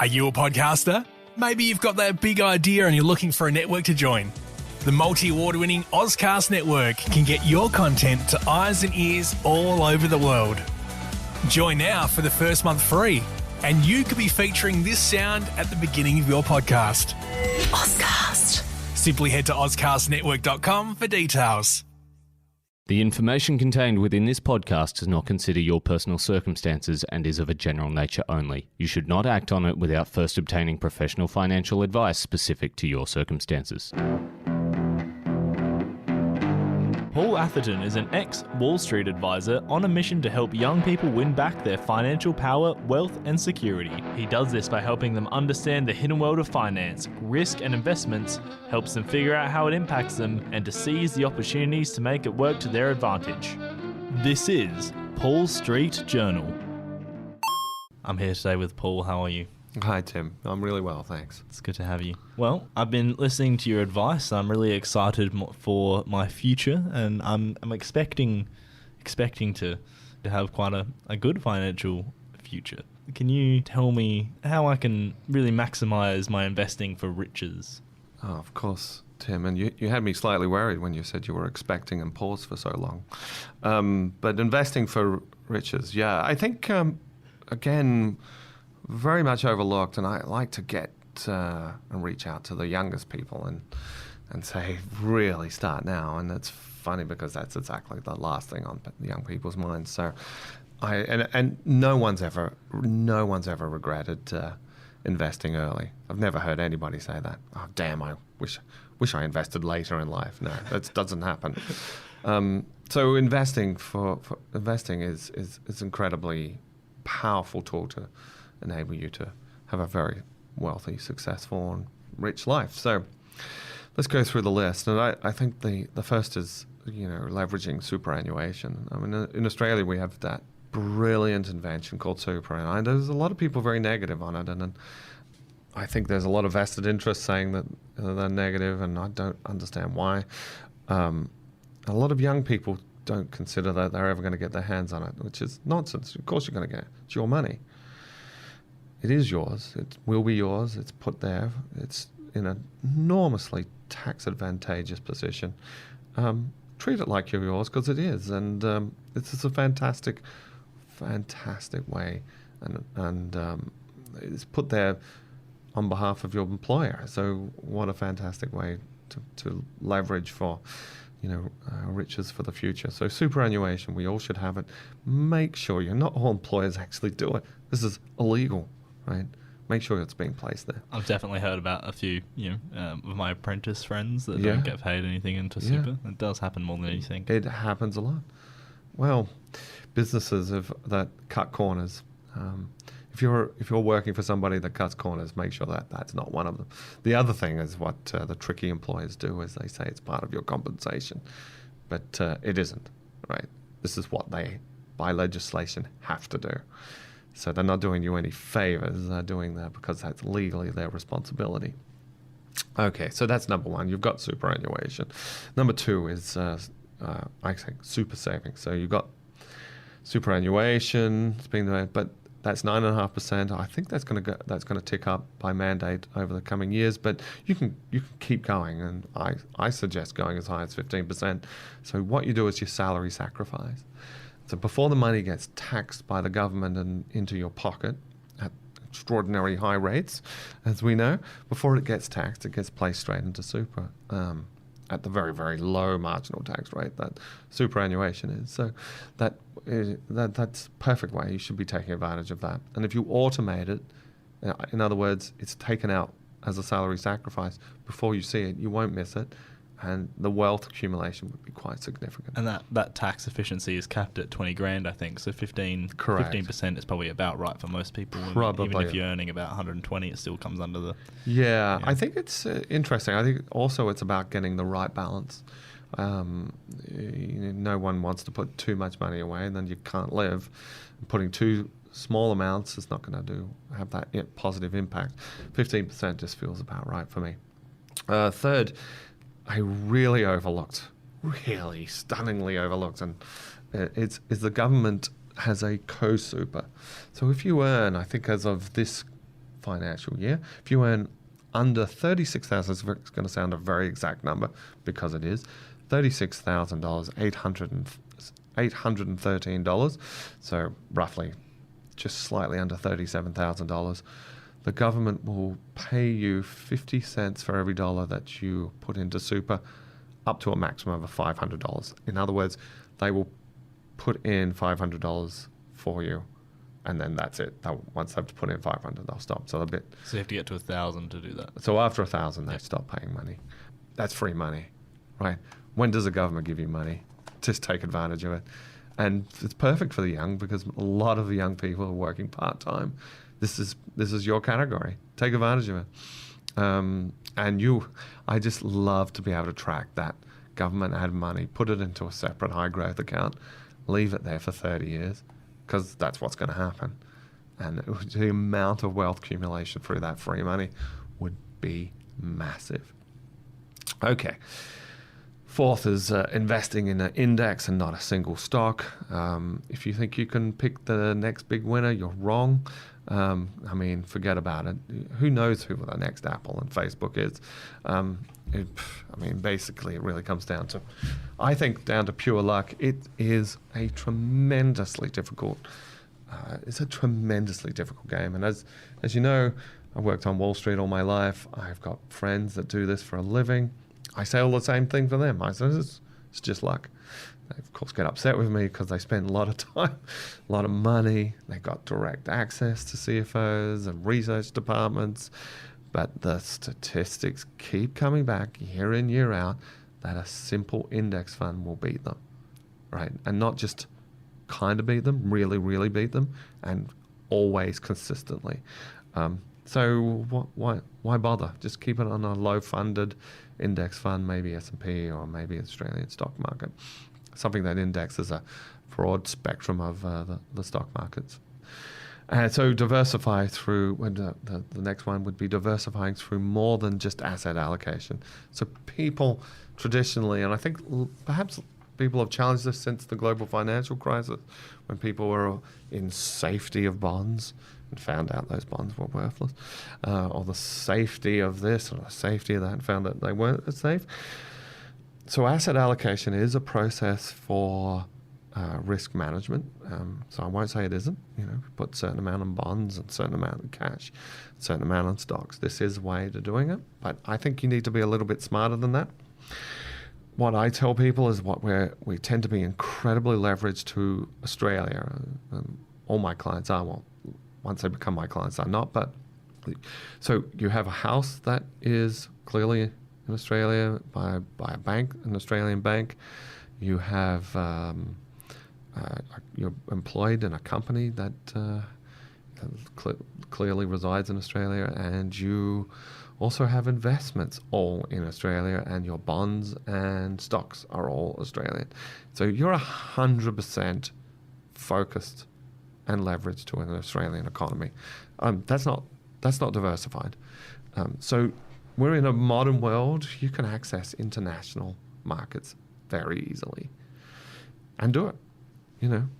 Are you a podcaster? Maybe you've got that big idea and you're looking for a network to join. The multi-award-winning Ozcast Network can get your content to eyes and ears all over the world. Join now for the first month free, and you could be featuring this sound at the beginning of your podcast. Ozcast. Simply head to ozcastnetwork.com for details. The information contained within this podcast does not consider your personal circumstances and is of a general nature only. You should not act on it without first obtaining professional financial advice specific to your circumstances. Paul Atherton is an ex-Wall Street advisor on a mission to help young people win back their financial power, wealth, and security. He does this by helping them understand the hidden world of finance, risk, and investments, helps them figure out how it impacts them, and to seize the opportunities to make it work to their advantage. This is Paul Street Journal. I'm here today with Paul. How are you? Hi, Tim. I'm really well, thanks. It's good to have you. Well, I've been listening to your advice. I'm really excited for my future, and I'm expecting to have quite a good financial future. Can you tell me how I can really maximize my investing for riches? Oh, of course, Tim. And you had me slightly worried when you said you were expecting and paused for so long. But investing for riches, yeah. I think, again, very much overlooked, and I like to get and reach out to the youngest people and say, really start now. And it's funny because that's exactly the last thing on young people's minds. So, and no one's ever regretted investing early. I've never heard anybody say that. Oh, damn! I wish I invested later in life. No, that doesn't happen. So investing for investing is incredibly powerful tool to enable you to have a very wealthy, successful, and rich life. So let's go through the list. And I think the first is, leveraging superannuation. I mean, in Australia, we have that brilliant invention called super. And there's a lot of people very negative on it. And I think there's a lot of vested interest saying that they're negative, and I don't understand why. A lot of young people don't consider that they're ever going to get their hands on it, which is nonsense. Of course you're going to get it. It's your money. It is yours. It will be yours. It's put there. It's in an enormously tax advantageous position. Treat it like you're yours, because it is. And it's just a fantastic way. And it's put there on behalf of your employer. So what a fantastic way to leverage for riches for the future. So superannuation, we all should have it. Make sure not all employers actually do it. This is illegal, right? Make sure it's being placed there. I've definitely heard about a few, of my apprentice friends that don't get paid anything into super. It does happen more than anything. It happens a lot. Well, businesses that cut corners. If you're working for somebody that cuts corners, make sure that that's not one of them. The other thing is what the tricky employers do is they say it's part of your compensation, but it isn't, right? This is what they, by legislation, have to do. So they're not doing you any favors. They're doing that because that's legally their responsibility. Okay, so that's number one. You've got superannuation. Number two is, I think, super savings. So you've got superannuation, but that's 9.5%. I think that's going to tick up by mandate over the coming years. But you can keep going, and I suggest going as high as 15%. So what you do is your salary sacrifice. So before the money gets taxed by the government and into your pocket at extraordinary high rates, as we know, before it gets taxed, it gets placed straight into super at the very, very low marginal tax rate that superannuation is. So that's a perfect way. You should be taking advantage of that. And if you automate it, in other words, it's taken out as a salary sacrifice before you see it, you won't miss it. And the wealth accumulation would be quite significant. And that tax efficiency is capped at 20 grand, I think. So 15% is probably about right for most people. Probably. Even if you're earning about 120, it still comes under the... Yeah. I think it's interesting. I think also it's about getting the right balance. No one wants to put too much money away, and then you can't live. Putting too small amounts is not going to have that positive impact. 15% just feels about right for me. Third, I really stunningly overlooked, and is the government has a co-super. So if you earn, I think as of this financial year. If you earn under $36,000, it's going to sound a very exact number because it is, $36,000, $813, so roughly just slightly under $37,000, the government will pay you 50 cents for every dollar that you put into super, up to a maximum of $500. In other words, they will put in $500 for you, and then that's it. Once they've put in $500, they'll stop. So you have to get to 1,000 to do that. So after 1,000, they stop paying money. That's free money, right? When does the government give you money? Just take advantage of it. And it's perfect for the young, because a lot of the young people are working part-time. This is your category. Take advantage of it. I just love to be able to track that government ad money, put it into a separate high growth account, leave it there for 30 years, because that's what's going to happen. And the amount of wealth accumulation through that free money would be massive. Okay. Fourth is investing in an index and not a single stock. If you think you can pick the next big winner, you're wrong. Forget about it. Who knows who the next Apple and Facebook is? Basically, it really comes down to, I think, down to pure luck. It is a tremendously difficult. It's a tremendously difficult game, and as you know, I worked on Wall Street all my life. I've got friends that do this for a living. I say all the same thing for them. I say it's just luck. They, of course, get upset with me because they spend a lot of time, a lot of money. They got direct access to CFOs and research departments. But the statistics keep coming back year in, year out, that a simple index fund will beat them, right? And not just kind of beat them, really, really beat them, and always consistently. So why bother? Just keep it on a low-funded index fund, maybe S&P or maybe Australian stock market, something that indexes a broad spectrum of the stock markets. And so diversify through, the next one would be diversifying through more than just asset allocation. So people traditionally, and I think perhaps people have challenged this since the global financial crisis, when people were in safety of bonds and found out those bonds were worthless, or the safety of this or the safety of that, and found that they weren't as safe. So asset allocation is a process for risk management. So I won't say it isn't. Put a certain amount on bonds and a certain amount in cash, a certain amount on stocks. This is a way to doing it, but I think you need to be a little bit smarter than that. What I tell people is we tend to be incredibly leveraged to Australia. All my clients are, well, once they become my clients, they're not. But so you have a house that is clearly in Australia by a bank, an Australian bank. You have you're employed in a company that clearly resides in Australia, and you also have investments all in Australia, and your bonds and stocks are all Australian. So you're 100% focused and leveraged to an Australian economy. That's not diversified. So we're in a modern world. You can access international markets very easily and do it.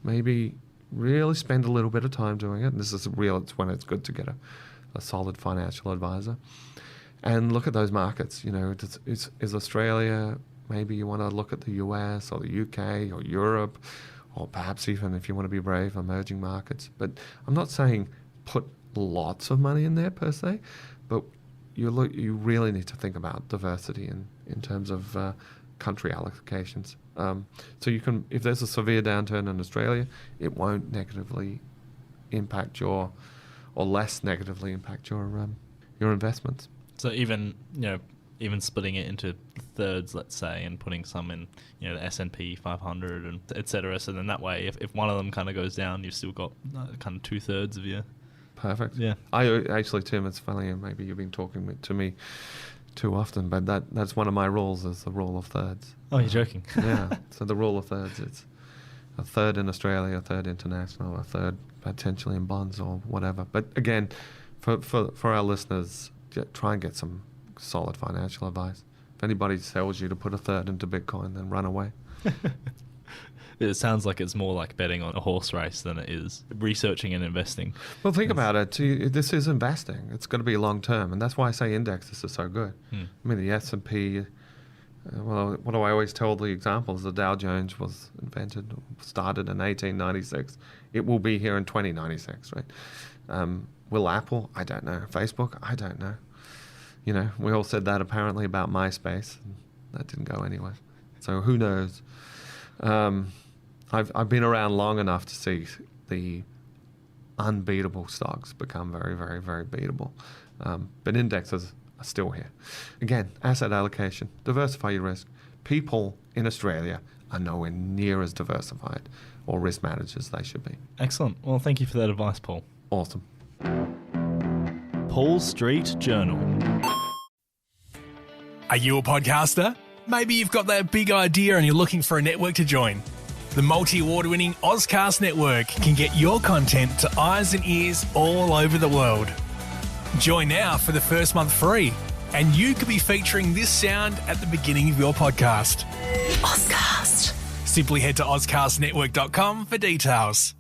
Maybe really spend a little bit of time doing it. And this is it's when it's good to get a solid financial advisor and look at those markets. Is Australia, maybe you want to look at the US or the UK or Europe, or perhaps even, if you want to be brave, emerging markets. But I'm not saying put lots of money in there per se, but you really need to think about diversity in terms of country allocations. So you can, if there's a severe downturn in Australia, it won't negatively impact or less negatively impact your investments. So even splitting it into thirds, let's say, and putting some in the S&P 500 and etc. So then that way, if one of them kind of goes down, you've still got kind of 2/3 of your. Perfect. Yeah. I actually, Tim, it's funny, and maybe you've been talking to me too often, but that's one of my rules, is the rule of thirds. Oh, you're joking. Yeah. So the rule of thirds, it's a third in Australia, a third international, a third potentially in bonds or whatever. But again, for our listeners, try and get some solid financial advice. If anybody tells you to put a third into Bitcoin, then run away. It sounds like it's more like betting on a horse race than it is researching and investing. Well, think about it. This is investing. It's going to be long term, and that's why I say indexes are so good. I mean, the S&P. Well, what do I always tell the examples? The Dow Jones was started in 1896. It will be here in 2096, right? Will Apple? I don't know. Facebook? I don't know. You know, we all said that apparently about MySpace. And that didn't go anywhere. So who knows? I've been around long enough to see the unbeatable stocks become very, very, very beatable. But indexes are still here. Again, asset allocation, diversify your risk. People in Australia are nowhere near as diversified or risk managed as they should be. Excellent. Well, thank you for that advice, Paul. Awesome. Paul Street Journal. Are you a podcaster? Maybe you've got that big idea and you're looking for a network to join. The multi-award winning Ozcast Network can get your content to eyes and ears all over the world. Join now for the first month free, and you could be featuring this sound at the beginning of your podcast. Ozcast. Simply head to ozcastnetwork.com for details.